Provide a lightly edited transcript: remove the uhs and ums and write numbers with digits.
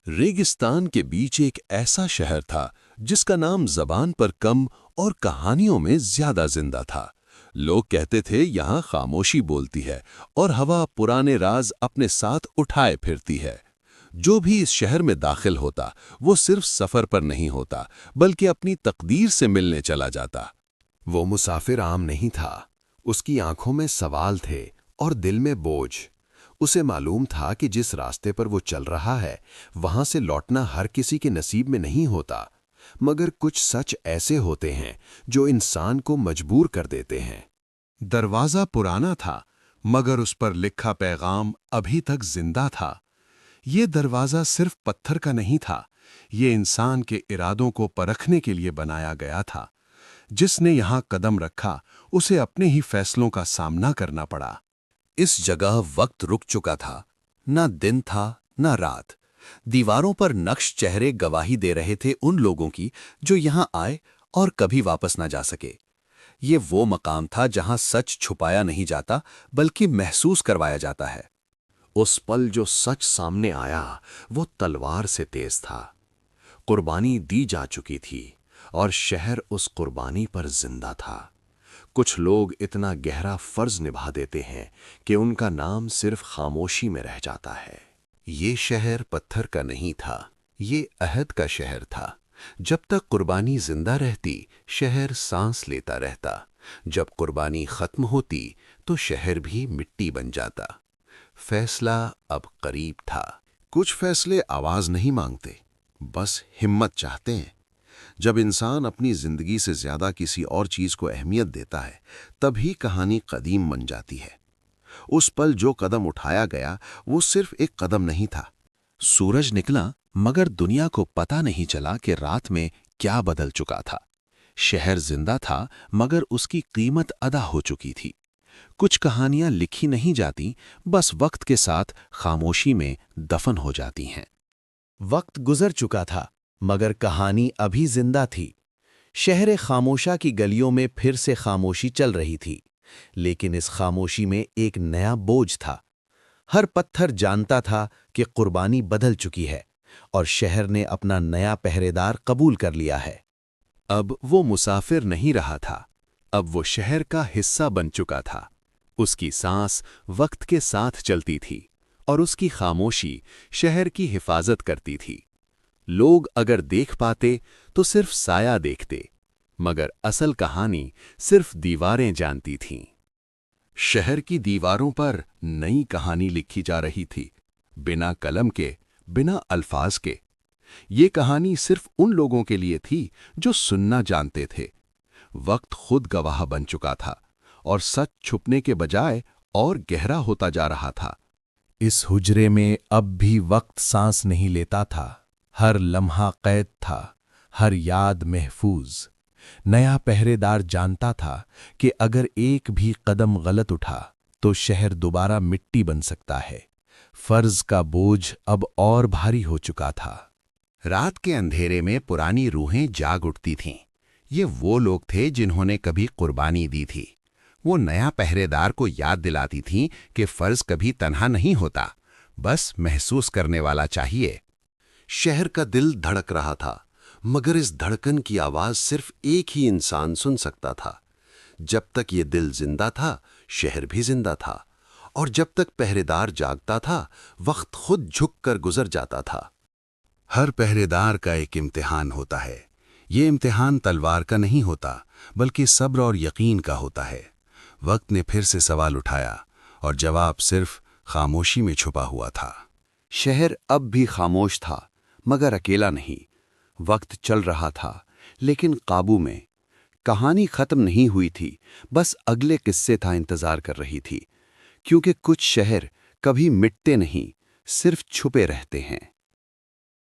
रेगिस्तान के बीच एक ऐसा शहर था जिसका नाम जबान पर कम और कहानियों में ज्यादा जिंदा था। लोग कहते थे यहाँ खामोशी बोलती है और हवा पुराने राज अपने साथ उठाए फिरती है। जो भी इस शहर में दाखिल होता वो सिर्फ सफर पर नहीं होता बल्कि अपनी तकदीर से मिलने चला जाता। वो मुसाफिर आम नहीं था। उसकी आंखों में सवाल थे और दिल में बोझ। उसे मालूम था कि जिस रास्ते पर वो चल रहा है वहां से लौटना हर किसी के नसीब में नहीं होता, मगर कुछ सच ऐसे होते हैं जो इंसान को मजबूर कर देते हैं। दरवाज़ा पुराना था मगर उस पर लिखा पैगाम अभी तक जिंदा था। ये दरवाज़ा सिर्फ पत्थर का नहीं था, ये इंसान के इरादों को परखने के लिए बनाया गया था। जिसने यहाँ कदम रखा उसे अपने ही फैसलों का सामना करना पड़ा। इस जगह वक्त रुक चुका था, ना दिन था ना रात। दीवारों पर नक्श चेहरे गवाही दे रहे थे उन लोगों की जो यहाँ आए और कभी वापस ना जा सके। ये वो मकाम था जहां सच छुपाया नहीं जाता बल्कि महसूस करवाया जाता है। उस पल जो सच सामने आया वो तलवार से तेज था। कुर्बानी दी जा चुकी थी और शहर उस कुर्बानी पर जिंदा था। कुछ लोग इतना गहरा फर्ज निभा देते हैं कि उनका नाम सिर्फ खामोशी में रह जाता है। ये शहर पत्थर का नहीं था, ये अहद का शहर था। जब तक कुर्बानी जिंदा रहती शहर सांस लेता रहता, जब कुर्बानी खत्म होती तो शहर भी मिट्टी बन जाता। फैसला अब करीब था। कुछ फैसले आवाज नहीं मांगते, बस हिम्मत चाहते हैं। जब इंसान अपनी जिंदगी से ज्यादा किसी और चीज को अहमियत देता है तभी कहानी कदीम बन जाती है। उस पल जो कदम उठाया गया वो सिर्फ एक कदम नहीं था। सूरज निकला मगर दुनिया को पता नहीं चला कि रात में क्या बदल चुका था। शहर जिंदा था मगर उसकी कीमत अदा हो चुकी थी। कुछ कहानियां लिखी नहीं जाती, बस वक्त के साथ खामोशी में दफन हो जाती हैं। वक्त गुजर चुका था मगर कहानी अभी जिंदा थी। शहर खामोशा की गलियों में फिर से खामोशी चल रही थी, लेकिन इस खामोशी में एक नया बोझ था। हर पत्थर जानता था कि कुर्बानी बदल चुकी है और शहर ने अपना नया पहरेदार कबूल कर लिया है। अब वो मुसाफिर नहीं रहा था, अब वो शहर का हिस्सा बन चुका था। उसकी सांस वक्त के साथ चलती थी और उसकी खामोशी शहर की हिफाजत करती थी। लोग अगर देख पाते तो सिर्फ साया देखते, मगर असल कहानी सिर्फ दीवारें जानती थीं। शहर की दीवारों पर नई कहानी लिखी जा रही थी, बिना कलम के, बिना अल्फाज के। ये कहानी सिर्फ उन लोगों के लिए थी जो सुनना जानते थे। वक्त खुद गवाह बन चुका था और सच छुपने के बजाय और गहरा होता जा रहा था। इस हुजरे में अब भी वक्त सांस नहीं लेता था। हर लम्हा कैद था, हर याद महफूज। नया पहरेदार जानता था कि अगर एक भी कदम गलत उठा तो शहर दोबारा मिट्टी बन सकता है। फर्ज का बोझ अब और भारी हो चुका था। रात के अंधेरे में पुरानी रूहें जाग उठती थीं। ये वो लोग थे जिन्होंने कभी कुर्बानी दी थी। वो नया पहरेदार को याद दिलाती थीं कि फर्ज कभी तन्हा नहीं होता, बस महसूस करने वाला चाहिए। शहर का दिल धड़क रहा था, मगर इस धड़कन की आवाज सिर्फ एक ही इंसान सुन सकता था। जब तक ये दिल जिंदा था शहर भी जिंदा था, और जब तक पहरेदार जागता था वक्त खुद झुककर गुजर जाता था। हर पहरेदार का एक इम्तिहान होता है। ये इम्तिहान तलवार का नहीं होता बल्कि सब्र और यकीन का होता है। वक्त ने फिर से सवाल उठाया और जवाब सिर्फ खामोशी में छुपा हुआ था। शहर अब भी खामोश था मगर अकेला नहीं। वक्त चल रहा था लेकिन काबू में। कहानी खत्म नहीं हुई थी, बस अगले किस्से था इंतजार कर रही थी, क्योंकि कुछ शहर कभी मिटते नहीं, सिर्फ छुपे रहते हैं।